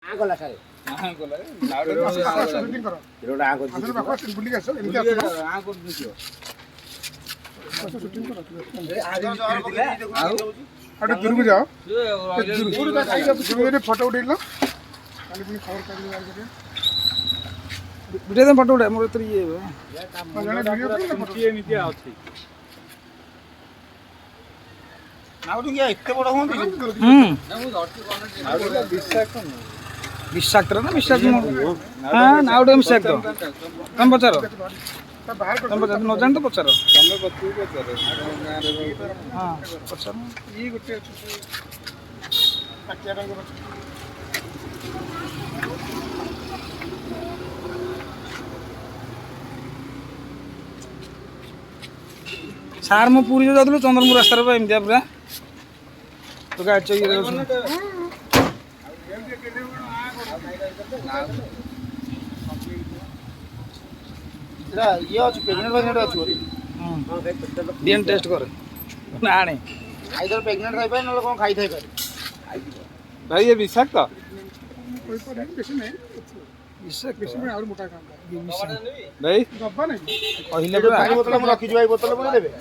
आगला सारे आगला शूटिंग करो रोड आगो आसले बाबा बुली आसो एमती आसो आगो दियो शूटिंग करो आउ दूर को जाओ दूर फोटो उठेल खाली पुणी खबर कर वीडियो दे फोटो उठा मोर तो ये एमती अछि नाउडू क्या इतने बड़ा होंदी विषाक्त ना विषाक्त हाँ नाउडे विषाक्त तुम पचारो तुम पचार न जान तो पचारो तमे बतू पचारे गां रे हाँ पचारो ये गोटे अछि पाटिया रंग सार मो पूरी जाऊँ चंद्रपुर रास्ता एमती पूरा तो गाड़ी चौकी ये अछि प्रेग्नेंट प्रेग्नेंट अछि डीएन टेस्ट कर आने आइदर प्रेग्नेंट थाई पाए न कोन खाई थाई पाए भाई ये विषाक्त कोई पर बेसी नहीं बेसी में और मोटा काम भाई डब्बा नहीं कहले पानी बोतल हम रखी जो भाई बोतल बोले देबे